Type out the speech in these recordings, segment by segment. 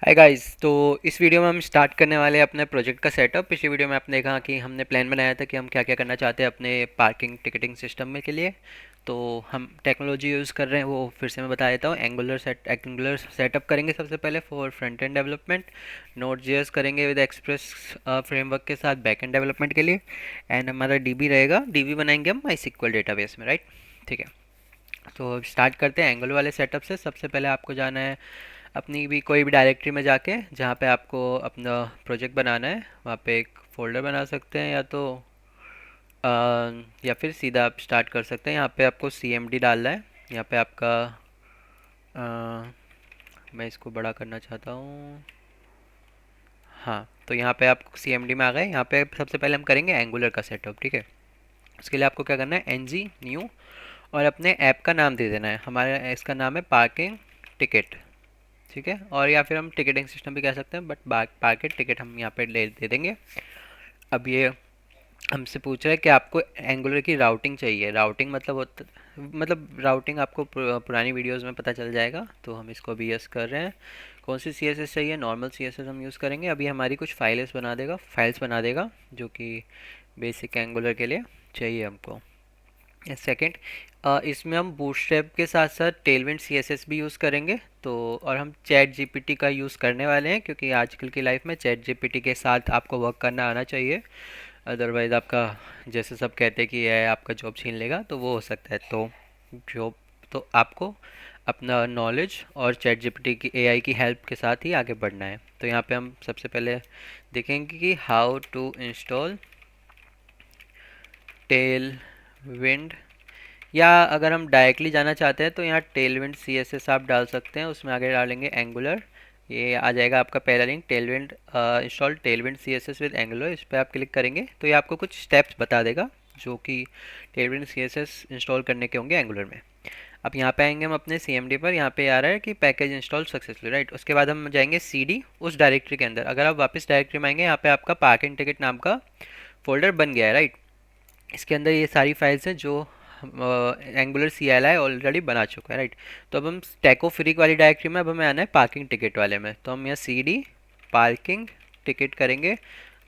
Hi guys. तो इस video में हम स्टार्ट करने वाले हैं अपने प्रोजेक्ट का सेटअप। पिछली वीडियो में आपने देखा कि हमने प्लान बनाया था कि हम क्या क्या करना चाहते हैं अपने पार्किंग टिकटिंग सिस्टम में के लिए। तो हम टेक्नोलॉजी यूज़ कर रहे हैं, वो फिर से मैं बता देता हूँ। एंगुलर सेटअप करेंगे सबसे पहले for front end development. Node JS करेंगे विद एक्सप्रेस फ्रेमवर्क के साथ बैक एंड डेवलपमेंट के लिए। एंड हमारा डीबी रहेगा, डीबी बनाएंगे हम माई सिक्वल डेटाबेस में, राइट। ठीक है। तो स्टार्ट करते हैं एंगुलर वाले सेटअप से। सबसे पहले आपको जाना है अपनी भी कोई भी डायरेक्टरी में जाके, जहाँ पे आपको अपना प्रोजेक्ट बनाना है वहाँ पे एक फ़ोल्डर बना सकते हैं, या तो अ, या फिर सीधा आप स्टार्ट कर सकते हैं। यहाँ पे आपको CMD डालना है। यहाँ पे आपका मैं इसको बड़ा करना चाहता हूँ। हाँ, तो यहाँ पे आप CMD में आ गए। यहाँ पे सबसे पहले हम करेंगे एंगुलर का सेटअप, ठीक है। उसके लिए आपको क्या करना है, NG न्यू और अपने ऐप का नाम दे देना है। हमारा इसका नाम है पार्किंग टिकट, ठीक है। और या फिर हम टिकटिंग सिस्टम भी कह सकते हैं, बट पार्किंग टिकट हम यहाँ पे दे देंगे। अब ये हमसे पूछ रहा है कि आपको एंगुलर की राउटिंग चाहिए। राउटिंग मतलब राउटिंग आपको पुरानी वीडियोस में पता चल जाएगा, तो हम इसको अभी यस कर रहे हैं। कौन सी CSS चाहिए, नॉर्मल CSS हम यूज़ करेंगे। अभी हमारी कुछ फाइल्स बना देगा जो कि बेसिक एंगुलर के लिए चाहिए हमको। सेकंड, इसमें हम बूटस्ट्रैप के साथ साथ टेलविंड CSS भी यूज़ करेंगे। तो और हम चैट जीपीटी का यूज़ करने वाले हैं, क्योंकि आजकल की लाइफ में चैट जीपीटी के साथ आपको वर्क करना आना चाहिए। अदरवाइज़ आपका, जैसे सब कहते हैं कि ये आपका जॉब छीन लेगा, तो वो हो सकता है। तो जॉब, तो आपको अपना नॉलेज और चैट जीपीटी की AI की हेल्प के साथ ही आगे बढ़ना है। तो यहाँ पे हम सबसे पहले देखेंगे कि how to install Tailwind, या अगर हम डायरेक्टली जाना चाहते हैं तो यहाँ टेलविंड CSS आप डाल सकते हैं। उसमें आगे डालेंगे एंगुलर। ये आ जाएगा आपका पहला link, Tailwind install Tailwind CSS with angular. इस पर आप क्लिक करेंगे तो ये आपको कुछ स्टेप्स बता देगा जो कि टेलविंड CSS इंस्टॉल करने के होंगे एंगुलर में। अब यहाँ पे आएंगे हम अपने CMD पर। यहाँ पे आ रहा है कि पैकेज इंस्टॉल सक्सेसफुली, राइट। उसके बाद हम जाएंगे CD उस डायरेक्टरी के अंदर। अगर आप वापस डायरेक्टरी में आएंगे, यहाँ पे आपका पार्किंग टिकट नाम का फोल्डर बन गया है, राइट। इसके अंदर ये सारी फाइल्स हैं जो एंगुलर CLI ऑलरेडी बना चुका है, राइट। तो अब हम स्टैको फ्री वाली डायरेक्टरी में अब हमें आना है पार्किंग टिकट वाले में। तो हम यहाँ CD पार्किंग टिकट करेंगे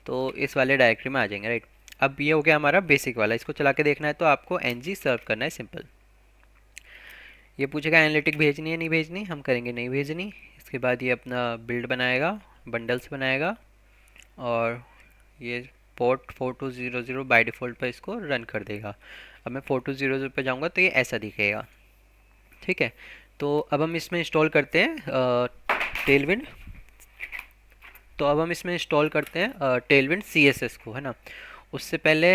तो इस वाले डायरेक्टरी में आ जाएंगे, राइट। अब ये हो गया हमारा बेसिक वाला। इसको चला के देखना है तो आपको NG सर्व करना है, सिंपल। ये पूछेगा एनालिटिक भेजनी है नहीं भेजनी, हम करेंगे नहीं भेजनी। इसके बाद ये अपना बिल्ड बनाएगा, बंडल्स बनाएगा, और ये पोर्ट 4200 बाय डिफ़ॉल्ट पर इसको रन कर देगा। अब मैं 4200 पे जाऊंगा तो ये ऐसा दिखेगा, ठीक है। तो अब हम इसमें इंस्टॉल करते हैं टेलविंड। तो अब हम इसमें इंस्टॉल करते हैं टेलविंड CSS को, है ना। उससे पहले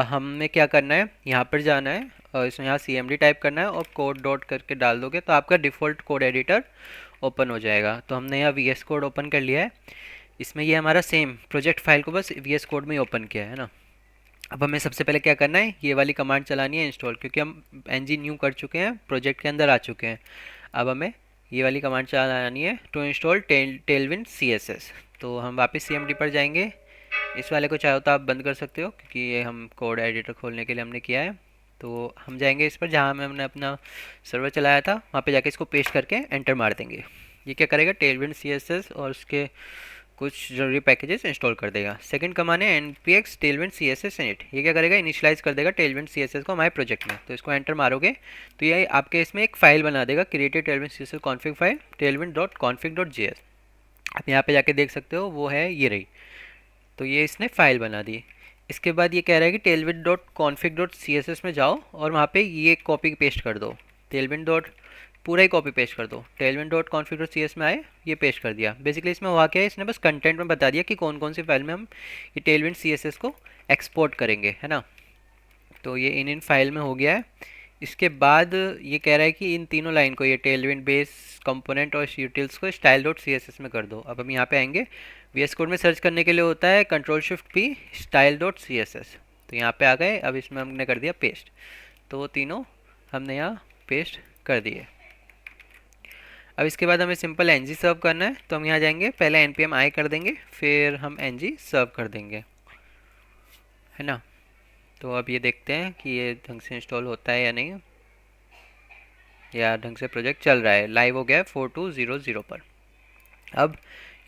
हमें क्या करना है, यहाँ पर जाना है, इसमें यहाँ CMD टाइप करना है और कोड डॉट करके डाल दोगे तो आपका डिफ़ॉल्ट कोड एडिटर ओपन हो जाएगा। तो हमने यहाँ VS कोड ओपन कर लिया है। इसमें ये हमारा सेम प्रोजेक्ट फाइल को बस VS कोड में ही ओपन किया है ना। अब हमें सबसे पहले क्या करना है, ये वाली कमांड चलानी है इंस्टॉल, क्योंकि हम NG न्यू कर चुके हैं, प्रोजेक्ट के अंदर आ चुके हैं। अब हमें ये वाली कमांड चलानी है टू इंस्टॉल टेलविंड CSS। तो हम वापस CMD पर जाएंगे। इस वाले को चाहो तो आप बंद कर सकते हो, क्योंकि ये हम कोड एडिटर खोलने के लिए हमने किया है। तो हम जाएंगे इस पर जहाँ में हमने अपना सर्वर चलाया था, वहाँ पे जाके इसको पेस्ट करके एंटर मार देंगे। ये क्या करेगा, टेलविंड CSS और उसके कुछ जरूरी पैकेजेस इंस्टॉल कर देगा। सेकंड कमांड है npx tailwind css init। ये क्या करेगा, इनिशियलाइज कर देगा टेलविंड CSS को हमारे प्रोजेक्ट में। तो इसको एंटर मारोगे तो ये आपके इसमें एक फाइल बना देगा, created Tailwind CSS config file tailwind.config.js। आप यहाँ पे जाके देख सकते हो, वो है ये रही। तो ये इसने फाइल बना दी। इसके बाद ये कह रहा है कि tailwind.config.css में जाओ और वहाँ पे ये कॉपी पेस्ट कर दो। tailwind डॉट पूरा ही कॉपी पेस्ट कर दो। tailwind dot config dot C S में आए, ये पेस्ट कर दिया। बेसिकली इसमें हुआ क्या है, इसने बस कंटेंट में बता दिया कि कौन कौन सी फाइल में हम ये tailwind CSS को एक्सपोर्ट करेंगे, है ना। तो ये इन फाइल में हो गया है। इसके बाद ये कह रहा है कि इन तीनों लाइन को, ये टेलविंड बेस कंपोनेंट और यूटिल्स को स्टाइल डॉट CSS में कर दो। अब हम यहाँ पे आएंगे, VS कोड में सर्च करने के लिए होता है Ctrl+Shift+P स्टाइल डॉट CSS। तो यहाँ पे आ गए। अब इसमें हमने कर दिया पेस्ट। तो वो तीनों हमने यहाँ पेस्ट कर दिए। अब इसके बाद हमें सिंपल NG सर्व करना है। तो हम यहाँ जाएंगे, पहले npm i कर देंगे, फिर हम NG सर्व कर देंगे, है ना। तो अब ये देखते हैं कि ये ढंग से इंस्टॉल होता है या नहीं, या ढंग से प्रोजेक्ट चल रहा है। लाइव हो गया है 4200 पर। अब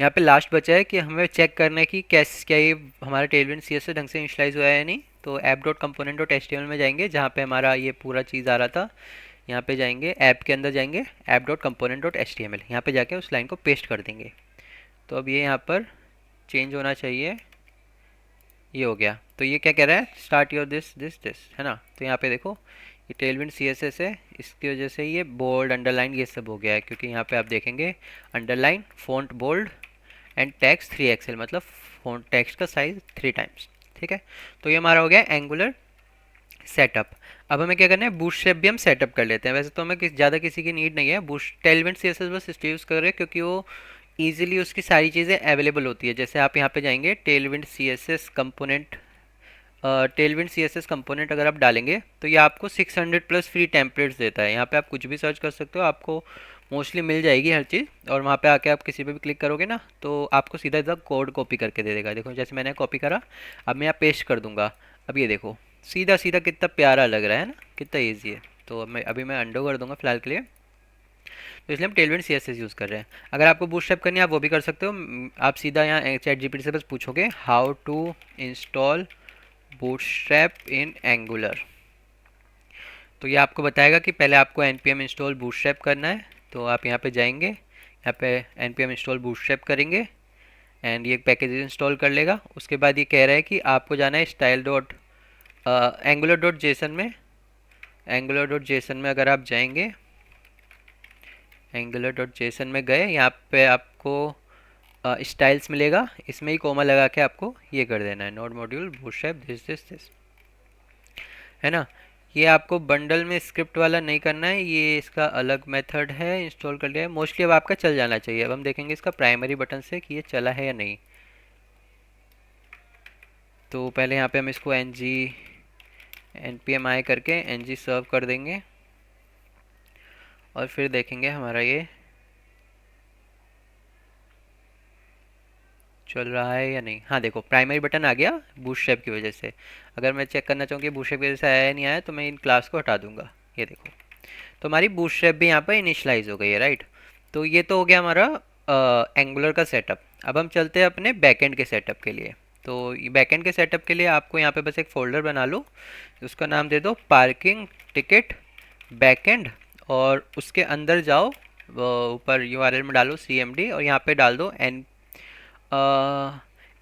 यहाँ पे लास्ट बचा है कि हमें चेक करना है कि कैसे क्या ये हमारा टेलविंड सीएसएस ढंग से इनिशियलाइज हुआ है या नहीं। तो app dot component dot HTML में जाएंगे जहाँ पे हमारा ये पूरा चीज़ आ रहा था। यहाँ पे जाएंगे, ऐप के अंदर जाएंगे, app dot component dot HTML, यहाँ पे जाके उस लाइन को पेस्ट कर देंगे। तो अब ये यहाँ पर चेंज होना चाहिए, ये हो गया। तो ये क्या कह रहा है, start your this this this, है ना। तो यहाँ पे देखो ये टेलविंड सीएसएस है, इसकी वजह से ये बोल्ड अंडरलाइन ये सब हो गया है, क्योंकि यहाँ पे आप देखेंगे underline font bold and text 3 XL, मतलब फ़ॉन्ट टेक्स्ट का साइज 3 टाइम्स। ठीक है, तो ये हमारा हो गया एंगुलर सेटअप। अब हमें क्या करना है, बूटस्ट्रैप भी हम सेटअप कर लेते हैं। वैसे तो हमें ज़्यादा किसी की नीड नहीं है, बूस्ट टेलविंड सीएसएस बस इसलिए यूज़ कर रहे हैं क्योंकि वो ईजिली उसकी सारी चीज़ें अवेलेबल होती है। जैसे आप यहाँ पे जाएंगे Tailwind CSS component, Tailwind CSS component अगर आप डालेंगे तो ये आपको 600 प्लस फ्री टेम्पलेट्स देता है। यहाँ पे आप कुछ भी सर्च कर सकते हो, आपको मोस्टली मिल जाएगी हर चीज़। और वहाँ पे आके आप किसी पे भी क्लिक करोगे ना तो आपको सीधा सीधा कोड कॉपी करके दे देगा। देखो जैसे मैंने कॉपी करा, अब मैं यहाँ पेस्ट कर दूंगा। अब ये देखो सीधा सीधा कितना प्यारा लग रहा है ना, कितना ईजी है। तो अभी मैं अंडो कर दूंगा फिलहाल के लिए। तो इसलिए हम टेलविंड सीएसएस यूज़ कर रहे हैं। अगर आपको बूटस्ट्रैप करनी है आप वो भी कर सकते हो। आप सीधा यहाँ चैट जीपीटी से बस पूछोगे how to install Bootstrap in Angular, तो ये आपको बताएगा कि पहले आपको npm इंस्टॉल बूटस्ट्रैप करना है। तो आप यहाँ पे जाएंगे, यहाँ पे npm इंस्टॉल बूटस्ट्रैप करेंगे एंड ये पैकेज इंस्टॉल कर लेगा। उसके बाद ये कह रहा है कि आपको जाना है style dot angular dot JSON में। एंगुलर डॉट जेसन में अगर आप जाएंगे, एंगुलर डॉट जेसन में गए, यहाँ पे आपको स्टाइल्स मिलेगा, इसमें ही कोमा लगा के आपको ये कर देना है node module bootstrap this this this, है ना। ये आपको बंडल में स्क्रिप्ट वाला नहीं करना है, ये इसका अलग मेथड है। इंस्टॉल कर लिया है मोस्टली, अब आपका चल जाना चाहिए। अब हम देखेंगे इसका प्राइमरी बटन से कि ये चला है या नहीं। तो पहले यहाँ पे हम इसको npm i करके ng सर्व कर देंगे और फिर देखेंगे हमारा ये चल रहा है या नहीं। हाँ देखो प्राइमरी बटन आ गया बूटस्ट्रैप की वजह से। अगर मैं चेक करना चाहूँ कि बूटस्ट्रैप की वजह से आया या नहीं आया तो मैं इन क्लास को हटा दूंगा। ये देखो तो हमारी बूटस्ट्रैप भी यहाँ पर इनिशलाइज हो गई है, राइट। तो ये तो हो गया हमारा एंगुलर का सेटअप। अब हम चलते हैं अपने बैकएंड के सेटअप के लिए। तो बैकएंड के सेटअप के लिए आपको यहाँ पे बस एक फ़ोल्डर बना लो, उसका नाम दे दो पार्किंग टिकट बैकएंड, और उसके अंदर जाओ, ऊपर यूआरएल में डालो cmd और यहाँ पे डाल दो ng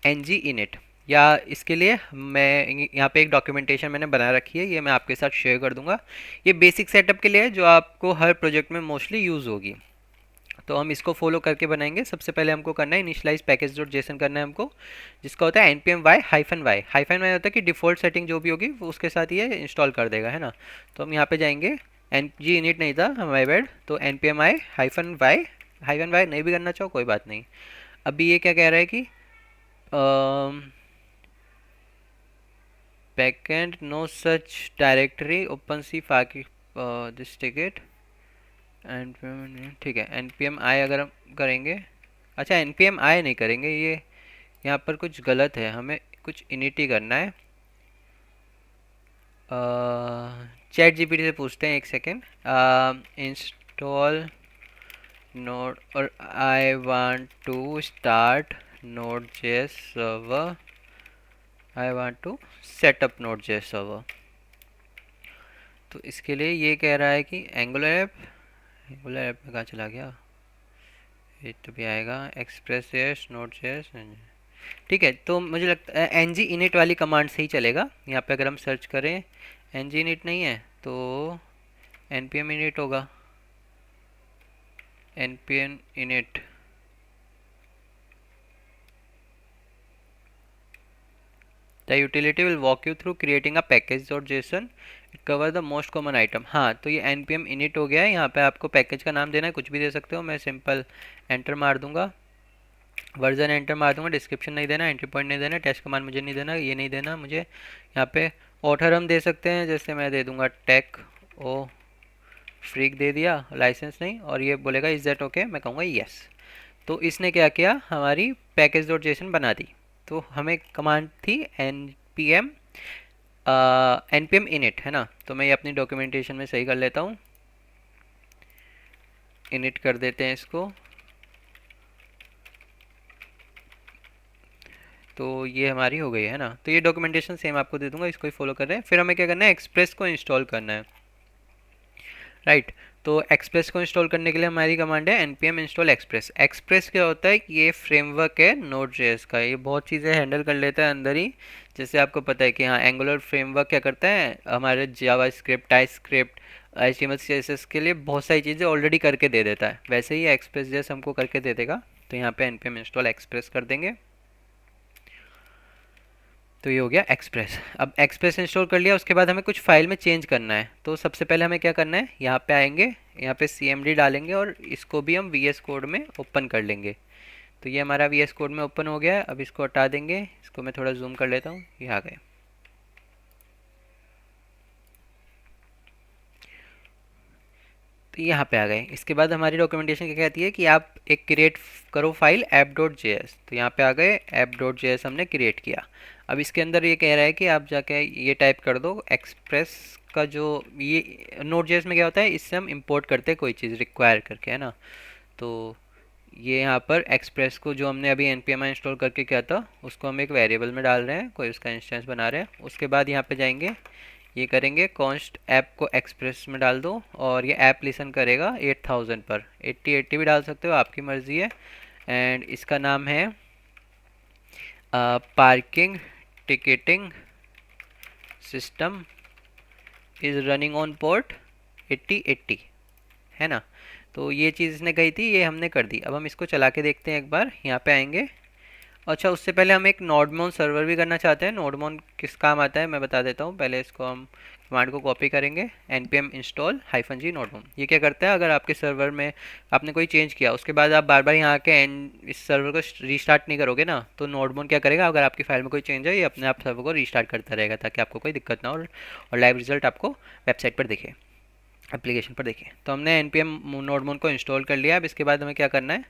init। या इसके लिए मैं यहाँ पे एक डॉक्यूमेंटेशन मैंने बना रखी है, ये मैं आपके साथ शेयर कर दूंगा। ये बेसिक सेटअप के लिए है जो आपको हर प्रोजेक्ट में मोस्टली यूज़ होगी। तो हम इसको फॉलो करके बनाएंगे। सबसे पहले हमको करना है इनिशियलाइज पैकेज डॉट जेसन करना है हमको, जिसका होता है npm y hyphen Y. Hyphen Y होता है कि डिफ़ॉल्ट सेटिंग जो भी होगी वो उसके साथ ये इंस्टॉल कर देगा, है ना। तो हम यहाँ पे जाएंगे, ng init नहीं था माई बैड, तो npm i हाइफन वाई नहीं भी करना चाहो कोई बात नहीं। अभी ये क्या कह रहा है कि backend no such directory open सी फाकी दिस टिकट npm, ठीक है npm i अगर हम करेंगे, अच्छा npm i नहीं करेंगे, ये यहाँ पर कुछ गलत है, हमें कुछ इनिट ही करना है। चैट जीपीटी से पूछते हैं, एक सेकेंड। इंस्टॉल नोड और I want to start Node JS server, I want to setup Node JS server. तो इसके लिए ये कह रहा है कि एंगुलर ऐप में कहाँ चला गया, ये तो भी आएगा एक्सप्रेस जेएस नोड जेएस। ठीक है, तो मुझे लगता है एन जी इनिट वाली कमांड से ही चलेगा। यहाँ पे अगर हम सर्च करें एन जी इनिट नहीं है तो एन पी एम इनिट होगा, N P M init. The utility will walk you through creating a package.json. It cover the most common item। हाँ तो ये npm init हो गया है। यहाँ पे आपको पैकेज का नाम देना है, कुछ भी दे सकते हो। मैं सिंपल एंटर मार दूंगा, वर्जन एंटर मार दूंगा, डिस्क्रिप्शन नहीं देना, एंट्री पॉइंट नहीं देना, टेस्ट कमांड मुझे नहीं देना, ये नहीं देना मुझे। यहाँ पे ऑथर हम दे सकते हैं, जैसे मैं दे दूंगा टेक ओ फ्रीक दे दिया, लाइसेंस नहीं, और ये बोलेगा इज़ दैट ओके, मैं कहूँगा येस। तो इसने क्या किया, हमारी पैकेज डॉट जेसन बना दी। तो हमें कमांड थी npm npm init, है ना। तो मैं ये अपनी डॉक्यूमेंटेशन में सही कर लेता हूँ, init कर देते हैं इसको। तो ये हमारी हो गई है ना। तो ये डॉक्यूमेंटेशन सेम आपको दे दूंगा, इसको ही फॉलो कर रहे हैं। फिर हमें क्या करना है, एक्सप्रेस को इंस्टॉल करना है, राइट। तो एक्सप्रेस को इंस्टॉल करने के लिए हमारी कमांड है npm इंस्टॉल एक्सप्रेस। एक्सप्रेस क्या होता है कि ये फ्रेमवर्क है नोड जेएस का, ये बहुत चीज़ें हैंडल कर लेता है अंदर ही। जैसे आपको पता है कि हाँ, एंगुलर फ्रेमवर्क क्या करता है, हमारे JavaScript, TypeScript, HTML CSS के लिए बहुत सारी चीज़ें ऑलरेडी करके दे देता है, वैसे ही एक्सप्रेस जेएस हमको करके दे देगा। तो यहाँ पे npm इंस्टॉल एक्सप्रेस कर देंगे। तो ये हो गया एक्सप्रेस। अब एक्सप्रेस इंस्टॉल कर लिया, उसके बाद हमें कुछ फाइल में चेंज करना है। तो सबसे पहले हमें क्या करना है, यहाँ पे आएंगे, यहाँ पे cmd डालेंगे और इसको भी हम VS कोड में ओपन कर लेंगे। तो ये हमारा VS कोड में ओपन हो गया है। अब इसको हटा देंगे, इसको मैं थोड़ा जूम कर लेता हूँ, ये आ गए। तो यहाँ पे आ गए। इसके बाद हमारी डॉक्यूमेंटेशन क्या कहती है कि आप एक क्रिएट करो फाइल app.js। तो यहाँ पे आ गए, app.js हमने क्रिएट किया। अब इसके अंदर ये कह रहा है कि आप जाके ये टाइप कर दो एक्सप्रेस का, जो ये नोड जेएस में क्या होता है, इससे हम इंपोर्ट करते हैं कोई चीज़ रिक्वायर करके, है ना। तो ये यहाँ पर एक्सप्रेस को जो हमने अभी npm इंस्टॉल करके किया था, उसको हम एक वेरिएबल में डाल रहे हैं, कोई उसका इंस्टेंस बना रहे हैं। उसके बाद यहाँ पे जाएंगे, ये करेंगे कॉन्स्ट ऐप को एक्सप्रेस में डाल दो, और ये ऐप लिसन करेगा 8000 पर, 80 भी डाल सकते हो, आपकी मर्ज़ी है। एंड इसका नाम है parking ticketing system is running on port 8080, है ना। तो ये चीज़ इसने कही थी, ये हमने कर दी। अब हम इसको चला के देखते हैं एक बार, यहाँ पे आएंगे। अच्छा, उससे पहले हम एक नोडमोन सर्वर भी करना चाहते हैं। नोडमोन किस काम आता है मैं बता देता हूँ। पहले इसको हम कमांड को कॉपी करेंगे, npm इंस्टॉल -g नोडमोन। ये क्या करता है, अगर आपके सर्वर में आपने कोई चेंज किया, उसके बाद आप बार बार यहाँ के इस सर्वर को रीस्टार्ट नहीं करोगे ना, तो नोडमोन क्या करेगा, अगर आपकी फाइल में कोई चेंज है, ये अपने आप सर्वर को रीस्टार्ट करता रहेगा, ताकि आपको कोई दिक्कत ना हो और लाइव रिजल्ट आपको वेबसाइट पर दिखे, एप्लीकेशन पर देखें। तो हमने npm नोडमोन को इंस्टॉल कर लिया। अब इसके बाद हमें क्या करना है,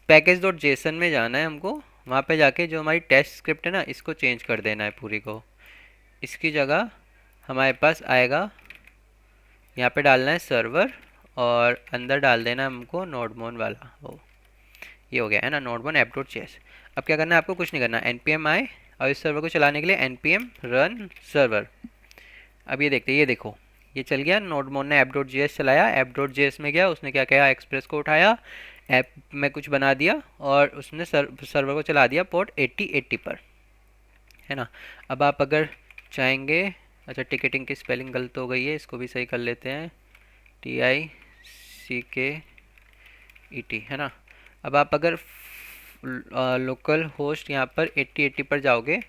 पैकेज.json में जाना है हमको। वहाँ पे जाके जो हमारी टेस्ट स्क्रिप्ट है ना, इसको चेंज कर देना है पूरी को। इसकी जगह हमारे पास आएगा, यहाँ पे डालना है सर्वर, और अंदर डाल देना है हमको नोडमोन वाला वो। ये हो गया है ना, नोडमोन ऐप.js। अब क्या करना है, आपको कुछ नहीं करना, npm आए और इस सर्वर को चलाने के लिए npm रन सर्वर। अब ये देखते हैं, ये देखो, ये चल गया। नोडमोन ने ऐप.js चलाया, ऐप.js में गया, उसने क्या किया, एक्सप्रेस को उठाया, ऐप में कुछ बना दिया, और उसने सर्वर को चला दिया पोर्ट 8080 पर, है ना। अब आप अगर चाहेंगे, अच्छा टिकटिंग की स्पेलिंग गलत हो गई है, इसको भी सही कर लेते हैं, TICKET, है ना। अब आप अगर लोकल होस्ट यहाँ पर 8080 पर जाओगे,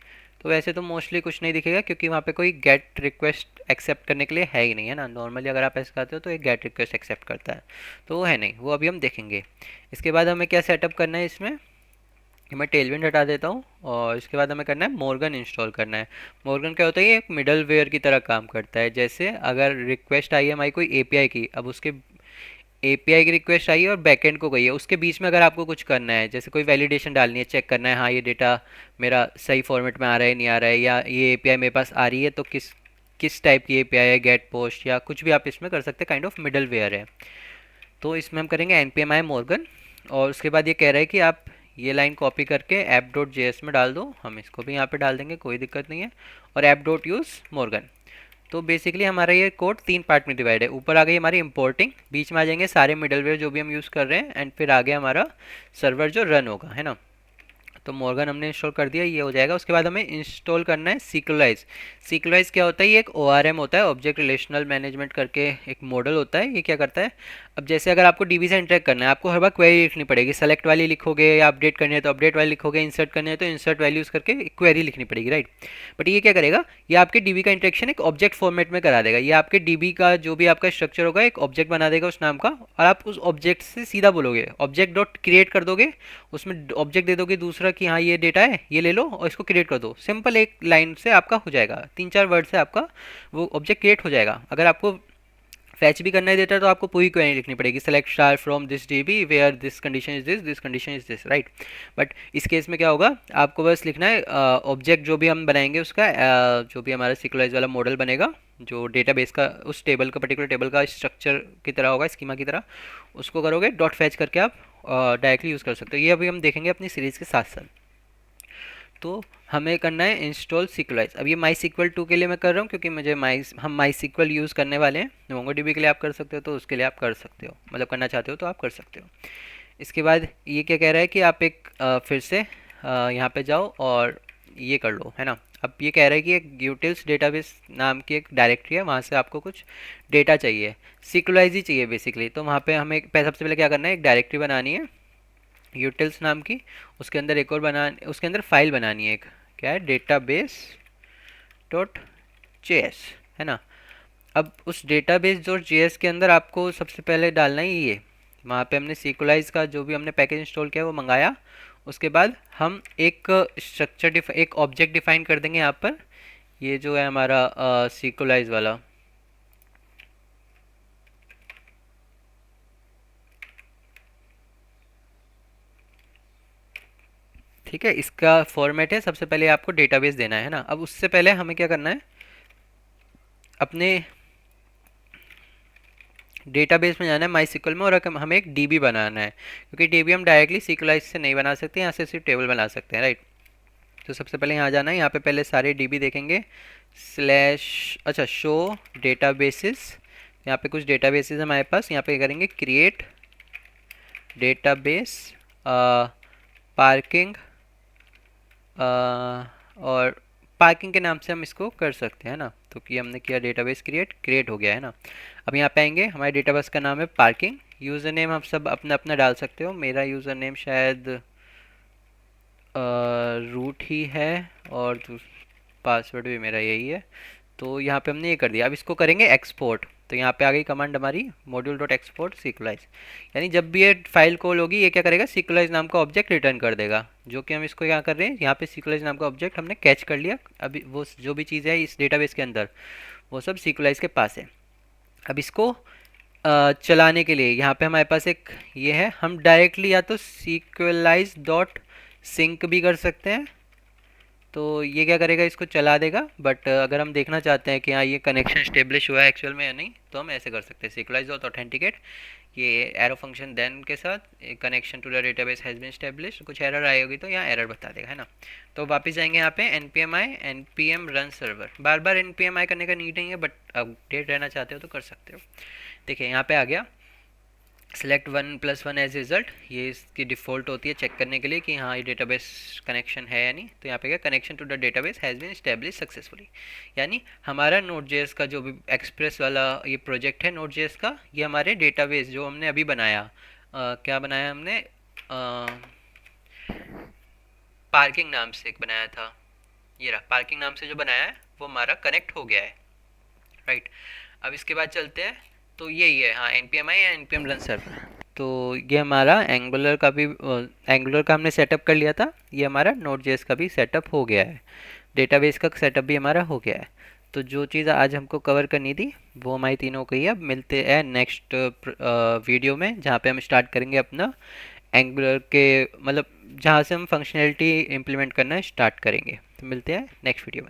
तो वैसे तो मोस्टली कुछ नहीं दिखेगा, क्योंकि वहाँ पे कोई गेट रिक्वेस्ट एक्सेप्ट करने के लिए है ही नहीं, है ना। नॉर्मली अगर आप ऐसे करते हो तो एक गेट रिक्वेस्ट एक्सेप्ट करता है, तो वो है नहीं, वो अभी हम देखेंगे। इसके बाद हमें क्या सेटअप करना है इसमें, मैं टेलविंड हटा देता हूँ, और इसके बाद हमें करना है मोर्गन इंस्टॉल करना है। मोर्गन क्या होता है, ये एक मिडल वेयर की तरह काम करता है। जैसे अगर रिक्वेस्ट आई है हमारी कोई एपीआई की, अब उसके एपीआई की रिक्वेस्ट आई है और बैकएंड को गई है, उसके बीच में अगर आपको कुछ करना है, जैसे कोई वैलिडेशन डालनी है, चेक करना है हाँ ये डेटा मेरा सही फॉर्मेट में आ रहा है नहीं आ रहा है, या ये एपीआई मेरे पास आ रही है तो किस किस टाइप की एपीआई है, गेट पोस्ट या कुछ भी आप इसमें कर सकते हैं, काइंड ऑफ मिडल वेयर है। तो इसमें हम करेंगे npm आई मोर्गन, और उसके बाद ये कह रहा है कि आप ये लाइन कॉपी करके app.js में डाल दो। हम इसको भी यहाँ पे डाल देंगे, कोई दिक्कत नहीं है, और app.use मोर्गन। तो बेसिकली हमारा ये कोड 3 पार्ट में डिवाइड है। ऊपर आ गई हमारी इंपोर्टिंग, बीच में आ जाएंगे सारे मिडलवेयर जो भी हम यूज़ कर रहे हैं, एंड फिर आ गया हमारा सर्वर जो रन होगा, है ना। तो मॉर्गन हमने इंस्टॉल कर दिया, ये हो जाएगा। उसके बाद हमें इंस्टॉल करना है सीक्वलाइज। सीक्वलाइज क्या होता है, ये एक ORM होता है, ऑब्जेक्ट रिलेशनल मैनेजमेंट करके एक मॉडल होता है। ये क्या करता है, अब जैसे अगर आपको डीबी से इंटरेक्ट करना है, आपको हर बार क्वेरी लिखनी पड़ेगी, सेलेक्ट वाली लिखोगे, या अपडेट करनी है तो अपडेट वाली लिखोगे, इंसर्ट करनी है तो इंसर्ट वैल्यूज़ करके क्वेरी लिखनी पड़ेगी, राइट। बट ये क्या करेगा, ये आपके डीबी का इंटरेक्शन एक ऑब्जेक्ट फॉर्मेट में करा देगा। ये आपके डीबी का जो भी आपका स्ट्रक्चर होगा, एक ऑब्जेक्ट बना देगा उस नाम का, और आप उस ऑब्जेक्ट से सीधा बोलोगे, ऑब्जेक्ट डॉट क्रिएट कर दोगे, उसमें ऑब्जेक्ट दे दोगे दूसरा कि हाँ ये डेटा है, ये ले लो और इसको क्रिएट कर दो। सिंपल एक लाइन से आपका हो जाएगा, 3-4 वर्ड से आपका वो ऑब्जेक्ट क्रिएट हो जाएगा। अगर आपको फैच भी करना है डेटा तो आपको पूरी क्वेरी लिखनी पड़ेगी, select star from this DB where this condition is this condition is this, right. But इस केस में क्या होगा, आपको बस लिखना है ऑब्जेक्ट जो भी हम बनाएंगे उसका, जो भी हमारा सिक्वलाइज वाला मॉडल बनेगा, जो डेटाबेस का उस टेबल का पर्टिकुलर टेबल का स्ट्रक्चर की तरह होगा, स्कीमा की तरह, उसको करोगे डॉट फैच करके आप डायरेक्टली यूज़ कर सकते हो। ये अभी हम देखेंगे अपनी सीरीज़ के साथ साथ। तो हमें करना है इंस्टॉल सीक्वलाइज। अब ये माई सीक्वल 2 के लिए मैं कर रहा हूँ क्योंकि मुझे हम माई सीक्वल यूज़ करने वाले हैं। मोंगोडीबी के लिए आप कर सकते हो तो उसके लिए आप कर सकते हो, मतलब करना चाहते हो तो आप कर सकते हो। इसके बाद ये क्या कह रहा है कि आप एक फिर से यहाँ पे जाओ और ये कर लो, है ना। अब ये कह रहा है कि एक यूटिल्स डेटाबेस नाम की एक डायरेक्टरी है, वहाँ से आपको कुछ डेटा चाहिए, सीक्वलाइज ही चाहिए बेसिकली। तो वहाँ पे हमें सबसे पहले क्या करना है, एक डायरेक्टरी बनानी है यूटिल्स नाम की। उसके अंदर एक और उसके अंदर फाइल बनानी है एक, क्या है, डेटाबेस डॉट जेएस, है ना। अब उस डेटाबेस डॉट जेएस के अंदर आपको सबसे पहले डालना है ये, वहाँ पे हमने सीक्वलाइज का जो भी हमने पैकेज इंस्टॉल किया वो मंगाया। उसके बाद हम एक एक ऑब्जेक्ट डिफाइन कर देंगे यहाँ पर, ये जो है हमारा सीक्वलाइज वाला। ठीक है, इसका फॉर्मेट है, सबसे पहले आपको डेटाबेस देना है ना। अब उससे पहले हमें क्या करना है, अपने डेटाबेस में जाना है माई सिक्वल में, और हमें एक डीबी बनाना है, क्योंकि डीबी हम डायरेक्टली सीक्वलाइज से नहीं बना सकते, यहाँ से सिर्फ टेबल बना सकते हैं, राइट। तो सबसे पहले यहाँ जाना है, यहाँ पे पहले सारे डीबी देखेंगे, स्लैश अच्छा शो डेटाबेसेस, यहाँ पे कुछ डेटाबेसेस है हमारे पास। यहाँ पे करेंगे क्रिएट डेटाबेस पार्किंग, और पार्किंग के नाम से हम इसको कर सकते हैं ना। तो कि हमने किया डेटाबेस क्रिएट हो गया है ना। अब यहाँ पे आएंगे, हमारे डेटाबेस का नाम है पार्किंग। यूज़र नेम आप सब अपना अपना डाल सकते हो, मेरा यूज़र नेम शायद रूट ही है, और पासवर्ड भी मेरा यही है। तो यहाँ पे हमने ये कर दिया। अब इसको करेंगे एक्सपोर्ट। तो यहाँ पे आ गई कमांड हमारी मॉड्यूल डॉट एक्सपोर्ट सीक्वलाइज, यानी जब भी ये फाइल कॉल होगी ये क्या करेगा, सीक्वलाइज नाम का ऑब्जेक्ट रिटर्न कर देगा। जो कि हम इसको यहाँ कर रहे हैं, यहाँ पे सीक्वलाइज नाम का ऑब्जेक्ट हमने कैच कर लिया। अभी वो जो भी चीज़ है इस डेटाबेस के अंदर वो सब सीक्वलाइज के पास है। अब इसको चलाने के लिए यहाँ पे हमारे पास एक ये है, हम डायरेक्टली या तो सीक्वलाइज डॉट सिंक भी कर सकते हैं। तो ये क्या करेगा, इसको चला देगा। बट अगर हम देखना चाहते हैं कि हाँ ये कनेक्शन स्टेब्लिश हुआ है एक्चुअल में या नहीं, तो हम ऐसे कर सकते हैं, सीक्वलाइज डॉट ऑथेंटिकेट, ये एरो फंक्शन देन के साथ connection to the database has been establish, कुछ एरर आई होगी तो यहाँ एरर बता देगा, है ना। तो वापस जाएंगे यहाँ पे npm रन सर्वर, बार बार npm करने का नीड नहीं है, बट अपडेट रहना चाहते हो तो कर सकते हो। देखिए यहाँ पे आ गया सेलेक्ट 1+1 एज रिजल्ट, ये इसकी डिफ़ॉल्ट होती है चेक करने के लिए कि हाँ ये डेटाबेस कनेक्शन है या नहीं। तो यहाँ पे क्या, connection to the database has been establish successfully, यानी हमारा नोड.जेएस का जो भी एक्सप्रेस वाला ये प्रोजेक्ट है नोड.जेएस का, ये हमारे डेटाबेस जो हमने अभी बनाया, क्या बनाया हमने, पार्किंग नाम से एक बनाया था, ये रहा पार्किंग नाम से जो बनाया है वो हमारा कनेक्ट हो गया है, राइट। अब इसके बाद चलते हैं, तो यही है हाँ npm या npm रन सर्वर। तो ये हमारा एंगुलर का भी एंगुलर का हमने सेटअप कर लिया था, ये हमारा नोड.जेएस का भी सेटअप हो गया है, डेटाबेस का सेटअप भी हमारा हो गया है। तो जो चीज़ आज हमको कवर करनी थी वो हमारी तीनों को ही। अब मिलते हैं नेक्स्ट वीडियो में, जहाँ पे हम स्टार्ट करेंगे अपना एंगुलर के, मतलब जहाँ से हम फंक्शनैलिटी इम्प्लीमेंट करना स्टार्ट करेंगे। तो मिलते हैं नेक्स्ट वीडियो में।